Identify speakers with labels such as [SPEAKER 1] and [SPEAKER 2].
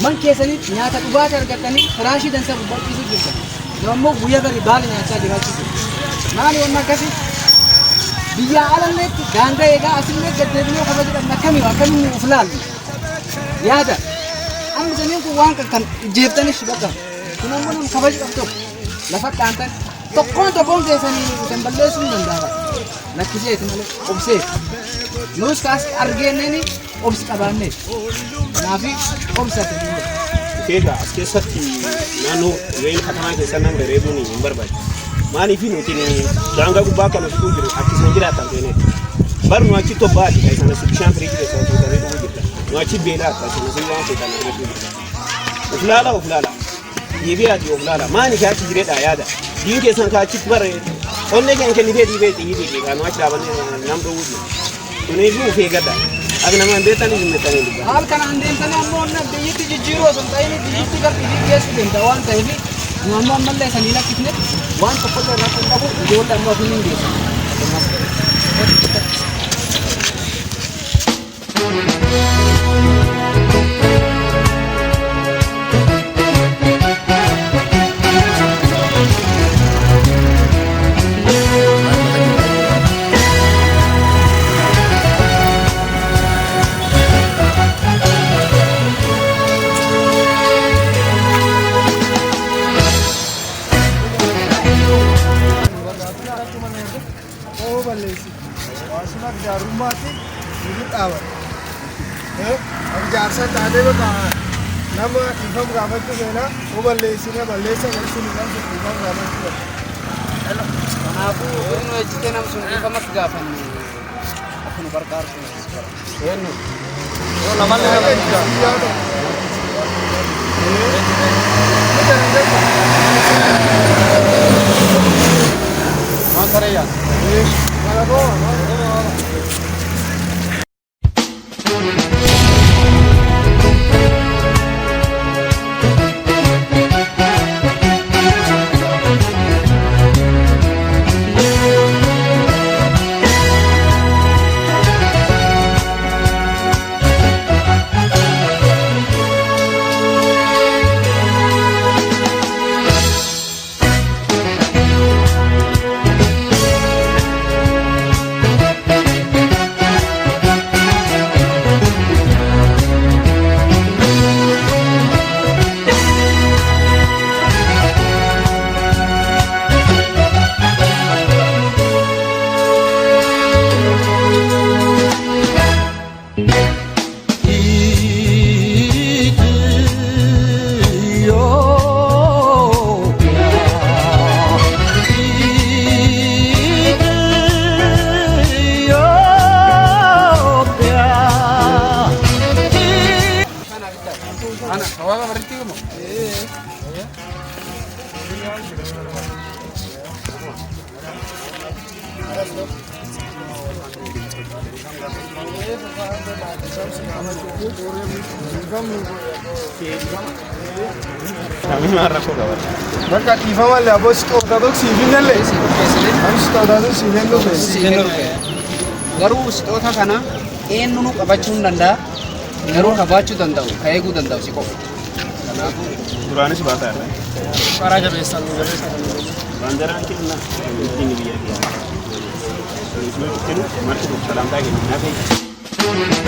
[SPEAKER 1] Man keessanii nyaata dhugaatii argatanii firaashii dansa barbaachisu jirtan. Yommuu guyyaa gadi baala nyaachaa jiraachisu. Maali waan akkasii biyya alalleetti daangaa eegaa asillee gaddeebinee kabajadhan akkamii of laallu yaada. Amma saniin kun waan kan jeeftanii shibata. Kun ammoo nama kabaja qabdu lafa qaantan tokkoon keessanii kan balleessuu hin danda'amu. Lakkisee malee obsee. Nus kaas argeenneeni obsi qabaannee. Naafi obsate.
[SPEAKER 2] Egaa as keessatti naannoo wayii katamaa keessa nan bareeduun hin barbaadu. Maaliif nuti daangaa gubbaa kana fituu jiru akkasuma jiraatan ta'ee barnu achi tobbaati kan sana bishaan firii keessa tuutanii dhuguu jirta. Nu achi beelaa akkasuma waan seetan irratti jirta. Uflaala. Yeebii ati uflaala. Maaliif achi jireedha yaada. Diin keessan kaachitti bare onne kan kennitee dhiibee kan achi dhaabanii nam dhuguu jiru. Kunis ufee gadda. Abi nama beektanii himmatanii dhugaa.
[SPEAKER 1] Haal kanaan deemtanii ammoo biyyatti jijjiiruu osoo hin ta'in biyyatti gara biyyi geessu danda'a waan ta'eef nu ammoo ammallee sanii lakkifne waan tokko irraa kan qabu ijoollee ammoo ofii hin geessu.
[SPEAKER 3] Ini awal. अब जारसा तादे में कहा नम इफम गावत तो है ना वो बल्ले इसने बल्ले से कर सुन ना इफम गावत तो hello
[SPEAKER 1] Kanaafuu godina hojjetee nama sun dhiifamatti gaafanne akkuma barqaarsu eenyu yoo lama waan sarayyaa Ana, hawa berarti kamu?
[SPEAKER 2] Kami marah kok kawan.
[SPEAKER 3] Mereka ifam वाले अब इसको बता दो सीजन ले हम इसको बता दो सीजन लो
[SPEAKER 1] Garuu stoota kana eenyuun qabachuu hin danda'a. Garuu qabaachuu danda'u, eeguu danda'u si qofa. Kanaafuu
[SPEAKER 2] Duraanis baataa irra.
[SPEAKER 3] कारा jabeessan nu jabeessan
[SPEAKER 2] Bandaraan kenna ittiin biyya biyya. Marti salaam taa'ee kenna.